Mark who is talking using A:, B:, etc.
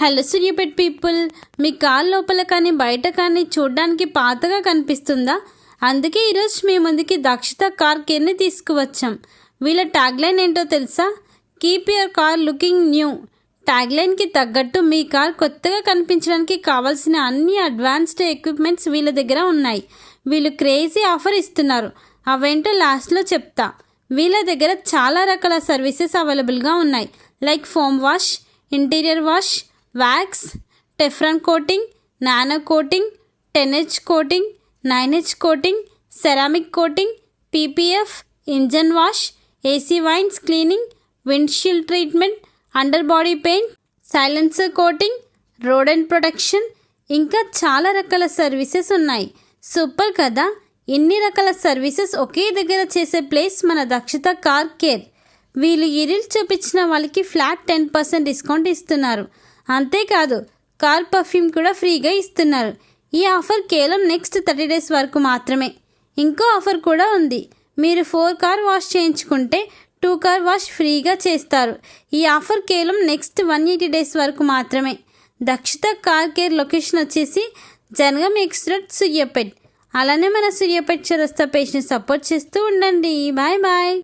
A: Hello Suryapet people, మీ car లోపల కానీ బయట కానీ చూడడానికి పాతగా కనిపిస్తుందా? అందుకే ఈరోజు మీ ముందుకి దక్షిత కార్ కేర్ని తీసుకువచ్చాం. వీళ్ళ ట్యాగ్లైన్ ఏంటో తెలుసా? Keep your car looking new. ట్యాగ్లైన్కి తగ్గట్టు మీ కార్ కొత్తగా కనిపించడానికి కావాల్సిన అన్ని అడ్వాన్స్డ్ ఎక్విప్మెంట్స్ వీళ్ళ దగ్గర ఉన్నాయి. వీళ్ళు క్రేజీ ఆఫర్ ఇస్తున్నారు. అవేంటో లాస్ట్లో చెప్తా. వీళ్ళ దగ్గర చాలా రకాల సర్వీసెస్ అవైలబుల్గా ఉన్నాయి. Like foam wash, interior wash, wax, teflon coating, nano coating, 10H coating, 9H coating, ceramic coating, PPF, engine wash, AC vents cleaning, windshield treatment, under body paint, silencer coating, rodent protection, ఇంకా చాలా రకాల services ఉన్నాయి. Super కదా! ఇన్ని రకాల services ఒకే దగ్గర చేసే place మన దక్షిత కార్ కేర్. వీళ్ళు ఈ రీల్స్ చూపించిన వాళ్ళకి ఫ్లాట్ 10% డిస్కౌంట్ ఇస్తున్నారు. అంతేకాదు కార్ పర్ఫ్యూమ్ కూడా ఫ్రీగా ఇస్తున్నారు. ఈ ఆఫర్ కేవలం నెక్స్ట్ 30 days వరకు మాత్రమే. ఇంకో ఆఫర్ కూడా ఉంది. మీరు 4 కార్ వాష్ చేయించుకుంటే 2 కార్ వాష్ ఫ్రీగా చేస్తారు. ఈ ఆఫర్ కేవలం నెక్స్ట్ 180 days వరకు మాత్రమే. దక్షిత కార్ కేర్ లొకేషన్ వచ్చేసి జనగాం ఎక్స్ రోడ్, సూర్యాపేట్. అలానే మన సూర్యాపేట్ చౌరస్తా పేజ్ని సపోర్ట్ చేస్తూ ఉండండి. Bye bye.